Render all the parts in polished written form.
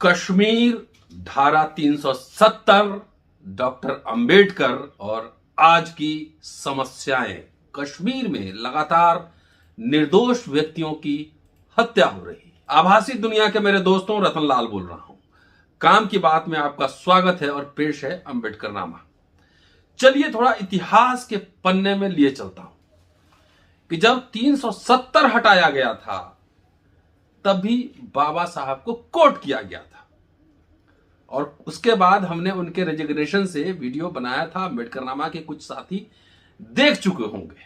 कश्मीर, धारा 370, डॉक्टर अंबेडकर और आज की समस्याएं। कश्मीर में लगातार निर्दोष व्यक्तियों की हत्या हो रही। आभासी दुनिया के मेरे दोस्तों, रतन लाल बोल रहा हूं। काम की बात में आपका स्वागत है और पेश है अंबेडकर नामा। चलिए थोड़ा इतिहास के पन्ने में लिए चलता हूं कि जब 370 हटाया गया था तब भी बाबा साहब को कोर्ट किया गया था और उसके बाद हमने उनके रेजिग्नेशन से वीडियो बनाया था। अंबेडकर नामा के कुछ साथी देख चुके होंगे।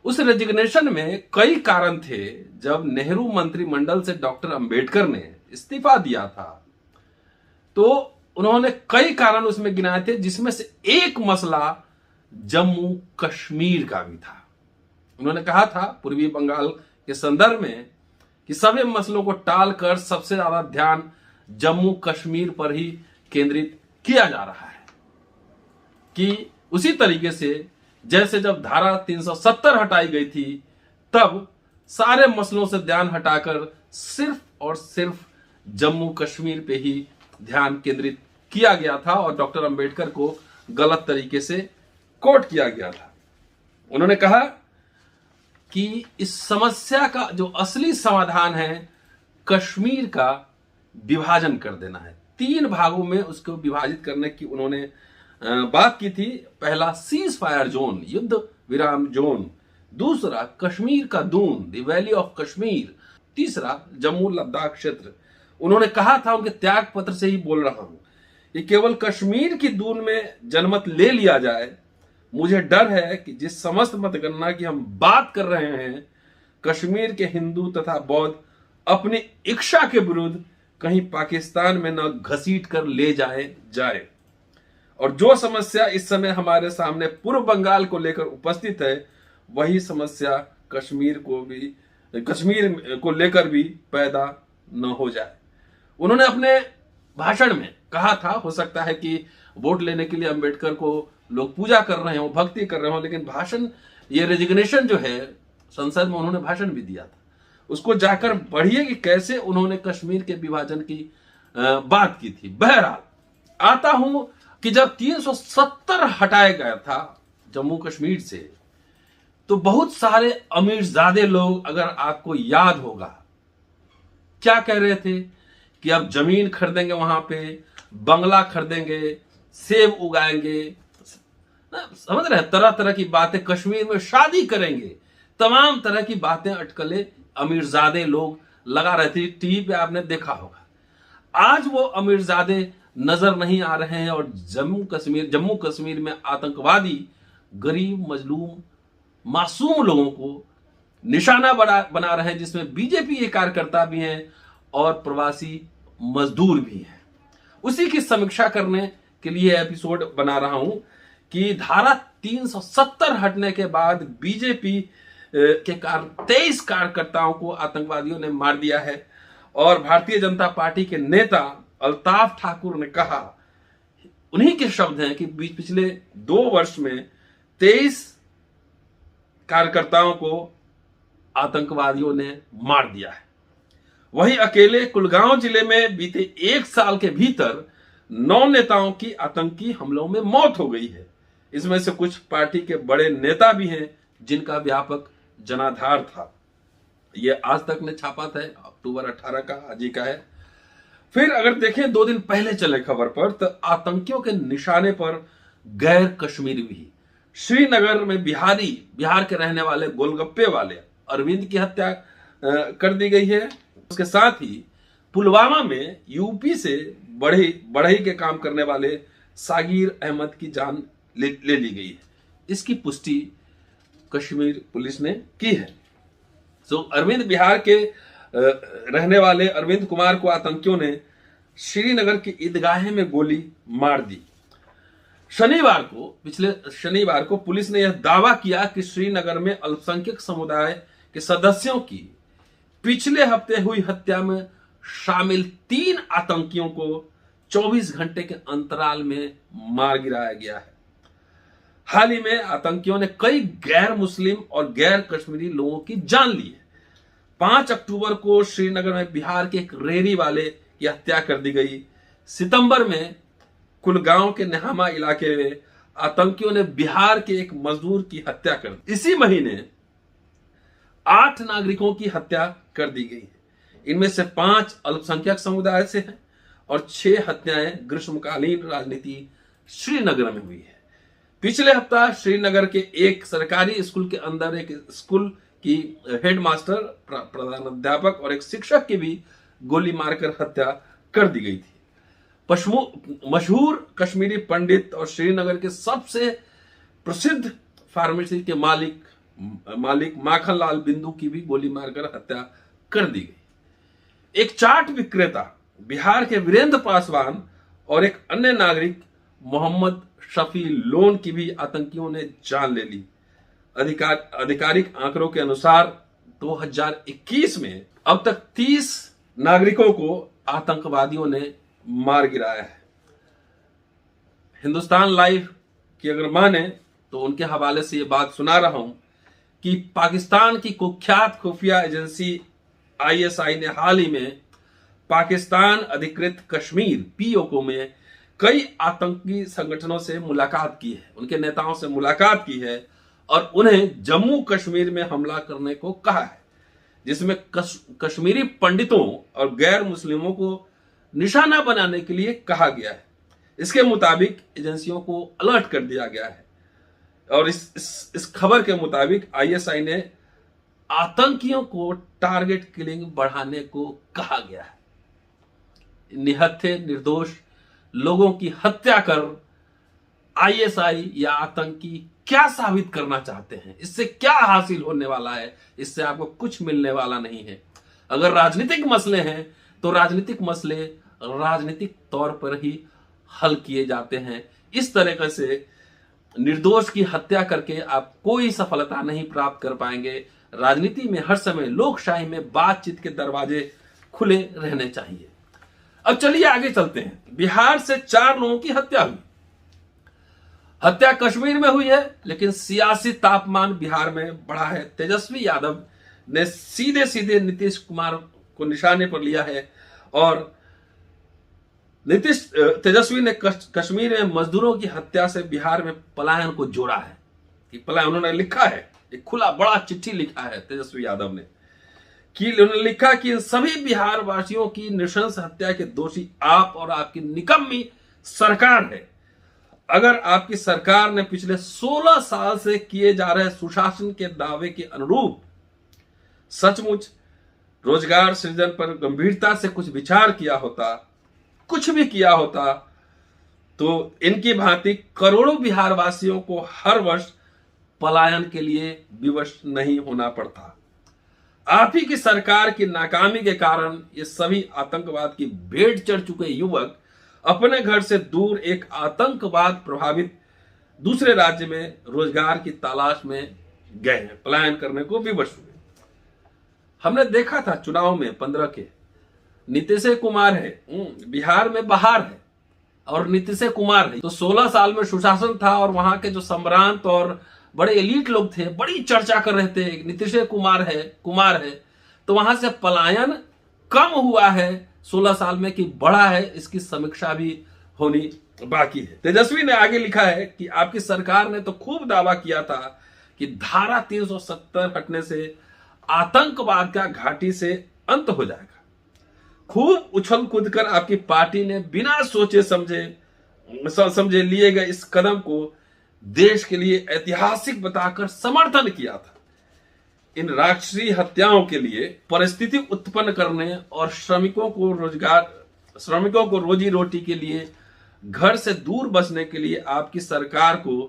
उस रेजिग्नेशन में कई कारण थे। जब नेहरू मंत्रिमंडल से डॉक्टर अंबेडकर ने इस्तीफा दिया था तो उन्होंने कई कारण उसमें गिनाए थे, जिसमें से एक मसला जम्मू कश्मीर का भी था। उन्होंने कहा था पूर्वी बंगाल के संदर्भ में कि सभी मसलों को टालकर सबसे ज्यादा ध्यान जम्मू कश्मीर पर ही केंद्रित किया जा रहा है। कि उसी तरीके से जैसे जब धारा 370 हटाई गई थी तब सारे मसलों से ध्यान हटाकर सिर्फ और सिर्फ जम्मू कश्मीर पे ही ध्यान केंद्रित किया गया था और डॉक्टर अंबेडकर को गलत तरीके से कोट किया गया था। उन्होंने कहा कि इस समस्या का जो असली समाधान है कश्मीर का विभाजन कर देना है। 3 भागों में उसको विभाजित करने की उन्होंने बात की थी। पहला सीज फायर जोन, युद्ध विराम जोन। दूसरा कश्मीर का Doon, the valley of Kashmir. तीसरा जम्मू लद्दाख क्षेत्र। उन्होंने कहा था, उनके त्याग पत्र से ही बोल रहा हूं, कि केवल कश्मीर की दून में जनमत ले लिया जाए। मुझे डर है कि जिस समस्त मतगणना की हम बात कर रहे हैं, कश्मीर के हिंदू तथा बौद्ध अपनी इच्छा के विरुद्ध कहीं पाकिस्तान में न घसीट कर ले जाए। और जो समस्या इस समय हमारे सामने पूर्व बंगाल को लेकर उपस्थित है, वही समस्या कश्मीर को लेकर भी पैदा न हो जाए। उन्होंने अपने भाषण में कहा था, हो सकता है कि वोट लेने के लिए अंबेडकर को लोग पूजा कर रहे हो, भक्ति कर रहे हो, लेकिन भाषण, ये रेजिग्नेशन जो है, संसद में उन्होंने भाषण भी दिया था, उसको जाकर पढ़िए कि कैसे उन्होंने कश्मीर के विभाजन की बात की थी। बहरहाल आता हूं कि जब 370 हटाया गया था जम्मू कश्मीर से, तो बहुत सारे अमीरजादे लोग, अगर आपको याद होगा, क्या कह रहे थे कि अब जमीन खरीदेंगे, वहां पे बंगला खरीदेंगे, सेब उगाएंगे, समझ रहे हैं, तरह तरह की बातें, कश्मीर में शादी करेंगे, तमाम तरह की बातें, अटकलें अमीरजादे लोग लगा रहे थे। टीवी पे आपने देखा होगा। आज वो अमीरजादे नजर नहीं आ रहे हैं और जम्मू कश्मीर में आतंकवादी गरीब, मजलूम, मासूम लोगों को निशाना बना रहे हैं, जिसमें बीजेपी के कार्यकर्ता भी हैं और प्रवासी मजदूर भी हैं। उसी की समीक्षा करने के लिए एपिसोड बना रहा हूं कि धारा 370 हटने के बाद बीजेपी के 23 कार्यकर्ताओं को आतंकवादियों ने मार दिया है। और भारतीय जनता पार्टी के नेता अल्ताफ ठाकुर ने कहा, उन्हीं के शब्द हैं, कि पिछले 2 वर्ष में 23 कार्यकर्ताओं को आतंकवादियों ने मार दिया है। वहीं अकेले कुलगांव जिले में बीते 1 साल के भीतर 9 नेताओं की आतंकी हमलों में मौत हो गई है। इसमें से कुछ पार्टी के बड़े नेता भी हैं जिनका व्यापक जनाधार था। यह आज तक ने छापा था, अक्टूबर 18 का आज ही का है। फिर अगर देखें 2 दिन पहले चले खबर पर, तो आतंकियों के निशाने पर गैर कश्मीरी भी। श्रीनगर में बिहार के रहने वाले गोलगप्पे वाले अरविंद की हत्या कर दी गई है। उसके साथ ही पुलवामा में यूपी से बढ़ई के काम करने वाले सागिर अहमद की जान ले ली गई है। इसकी पुष्टि कश्मीर पुलिस ने की है। बिहार के रहने वाले अरविंद कुमार को आतंकियों ने श्रीनगर की ईदगाह में गोली मार दी। पिछले शनिवार को पुलिस ने यह दावा किया कि श्रीनगर में अल्पसंख्यक समुदाय के सदस्यों की पिछले हफ्ते हुई हत्या में शामिल 3 आतंकियों को 24 घंटे के अंतराल में मार गिराया गया है। हाल ही में आतंकियों ने कई गैर मुस्लिम और गैर कश्मीरी लोगों की जान ली है। 5 अक्टूबर को श्रीनगर में बिहार के एक रेहड़ी वाले की हत्या कर दी गई। सितंबर में कुलगांव के नेहामा इलाके में आतंकियों ने बिहार के एक मजदूर की हत्या कर दी। इसी महीने 8 नागरिकों की हत्या कर दी गई। इनमें से 5 अल्पसंख्यक समुदाय से हैं और 6 हत्याएं ग्रीष्मकालीन राजनीति श्रीनगर में हुई है। पिछले हफ्ता श्रीनगर के एक सरकारी स्कूल के अंदर एक स्कूल की हेडमास्टर, प्रधानाध्यापक और एक शिक्षक की भी गोली मारकर हत्या कर दी गई थी। मशहूर कश्मीरी पंडित और श्रीनगर के सबसे प्रसिद्ध फार्मेसी के मालिक माखनलाल बिंदु की भी गोली मारकर हत्या कर दी गई। एक चाट विक्रेता बिहार के वीरेंद्र पासवान और एक अन्य नागरिक मोहम्मद शफी लोन की भी आतंकियों ने जान ले ली। आधिकारिक आंकड़ों के अनुसार 2021 में अब तक 30 नागरिकों को आतंकवादियों ने मार गिराया है। हिंदुस्तान लाइव की अगर माने तो उनके हवाले से ये बात सुना रहा हूं कि पाकिस्तान की कुख्यात खुफिया एजेंसी आईएसआई ने हाल ही में पाकिस्तान अधिकृत कश्मीर पीओके में कई आतंकी संगठनों से मुलाकात की है, उनके नेताओं से मुलाकात की है और उन्हें जम्मू कश्मीर में हमला करने को कहा है, जिसमें कश्मीरी पंडितों और गैर मुस्लिमों को निशाना बनाने के लिए कहा गया है। इसके मुताबिक एजेंसियों को अलर्ट कर दिया गया है और इस खबर के मुताबिक आईएसआई ने आतंकियों को टारगेट किलिंग बढ़ाने को कहा गया है। निहत्थे निर्दोष लोगों की हत्या कर आईएसआई या आतंकी क्या साबित करना चाहते हैं, इससे क्या हासिल होने वाला है? इससे आपको कुछ मिलने वाला नहीं है। अगर राजनीतिक मसले हैं तो राजनीतिक मसले राजनीतिक तौर पर ही हल किए जाते हैं। इस तरीके से निर्दोष की हत्या करके आप कोई सफलता नहीं प्राप्त कर पाएंगे। राजनीति में हर समय लोकशाही में बातचीत के दरवाजे खुले रहने चाहिए। अब चलिए आगे चलते हैं। बिहार से 4 लोगों की हत्या हुई। हत्या कश्मीर में हुई है, लेकिन सियासी तापमान बिहार में बढ़ा है। तेजस्वी यादव ने सीधे सीधे नीतीश कुमार को निशाने पर लिया है और तेजस्वी ने कश्मीर में मजदूरों की हत्या से बिहार में पलायन को जोड़ा है कि पलायन। उन्होंने लिखा है, एक खुला बड़ा चिट्ठी लिखा है तेजस्वी यादव ने कि उन्होंने लिखा कि इन सभी बिहार वासियों की नृशंस हत्या के दोषी आप और आपकी निकम्मी सरकार है। अगर आपकी सरकार ने पिछले 16 साल से किए जा रहे सुशासन के दावे के अनुरूप सचमुच रोजगार सृजन पर गंभीरता से कुछ विचार किया होता, कुछ भी किया होता, तो इनकी भांति करोड़ों बिहार वासियों को हर वर्ष पलायन के लिए विवश नहीं होना पड़ता। आप ही की सरकार की नाकामी के कारण ये सभी आतंकवाद की भेंट चढ़ चुके युवक अपने घर से दूर एक आतंकवाद प्रभावित दूसरे राज्य में रोजगार की तलाश में गए हैं, पलायन करने को विवश हुए। हमने देखा था चुनाव में 15 के नीतीश कुमार है, बिहार में बाहर है और नीतीश कुमार है, तो 16 साल में सुशासन था और वहां के जो सम्रांत और बड़े एलीट लोग थे, बड़ी चर्चा कर रहे थे नीतीश कुमार है, तो वहां से पलायन कम हुआ है 16 साल में कि बढ़ा है, इसकी समीक्षा भी होनी बाकी है। तेजस्वी ने आगे लिखा है कि आपकी सरकार ने तो खूब दावा किया था कि धारा 370 हटने से आतंकवाद का घाटी से अंत हो जाएगा। खूब उछल कूद कर आपकी पार्टी ने बिना सोचे समझे लिए गए इस कदम को देश के लिए ऐतिहासिक बताकर समर्थन किया था। इन राक्षसी हत्याओं के लिए परिस्थिति उत्पन्न करने और श्रमिकों को रोजी रोटी के लिए घर से दूर बचने के लिए आपकी सरकार को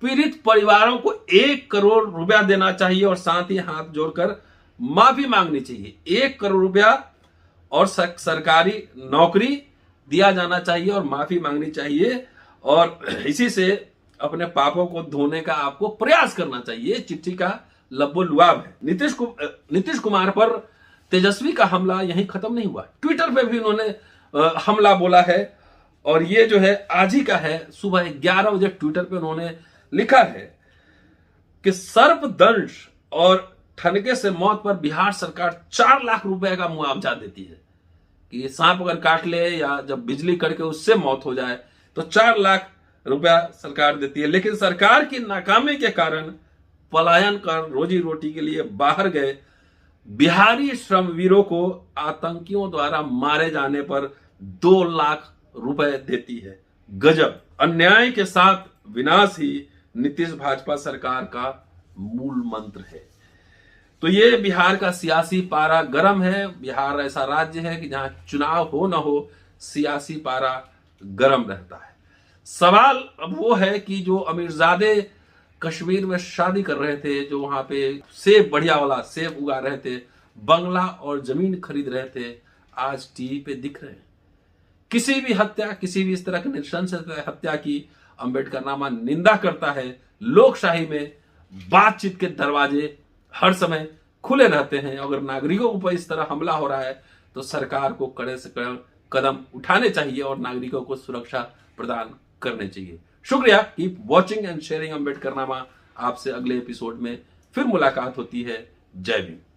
पीड़ित परिवारों को 1 करोड़ रुपया देना चाहिए और साथ ही हाथ जोड़कर माफी मांगनी चाहिए। 1 करोड़ रुपया और सरकारी नौकरी दिया जाना चाहिए और माफी मांगनी चाहिए और इसी से अपने पापों को धोने का आपको प्रयास करना चाहिए। चिट्ठी का लब्बो लुआब है। नीतीश कुमार पर तेजस्वी का हमला यहीं खत्म नहीं हुआ, ट्विटर पे भी उन्होंने हमला बोला है और ये जो है आज ही का है। सुबह 11 बजे ट्विटर पे उन्होंने लिखा है कि सर्पदंश और ठनके से मौत पर बिहार सरकार 4 लाख रुपए का मुआवजा देती है। कि सांप अगर काट ले या जब बिजली कड़के उससे मौत हो जाए तो 4 लाख रुपया सरकार देती है। लेकिन सरकार की नाकामी के कारण पलायन कर रोजी रोटी के लिए बाहर गए बिहारी श्रमवीरों को आतंकियों द्वारा मारे जाने पर 2 लाख रुपए देती है। गजब। अन्याय के साथ विनाश ही नीतीश भाजपा सरकार का मूल मंत्र है। तो ये बिहार का सियासी पारा गर्म है। बिहार ऐसा राज्य है कि जहां चुनाव हो न हो सियासी पारा गर्म रहता है। सवाल अब वो है कि जो अमीरजादे कश्मीर में शादी कर रहे थे, जो वहां पे सेब बढ़िया वाला सेब उगा रहे थे, बंगला और जमीन खरीद रहे थे, आज टीवी पे दिख रहे हैं। किसी भी हत्या, किसी भी इस तरह की नृशंस हत्या की अम्बेडकरनामा निंदा करता है। लोकशाही में बातचीत के दरवाजे हर समय खुले रहते हैं। अगर नागरिकों पर इस तरह हमला हो रहा है तो सरकार को कड़े से कड़े कदम उठाने चाहिए और नागरिकों को सुरक्षा प्रदान करने चाहिए। शुक्रिया। Keep watching and sharing Ambedkarnama. आपसे अगले एपिसोड में फिर मुलाकात होती है। जय भीम।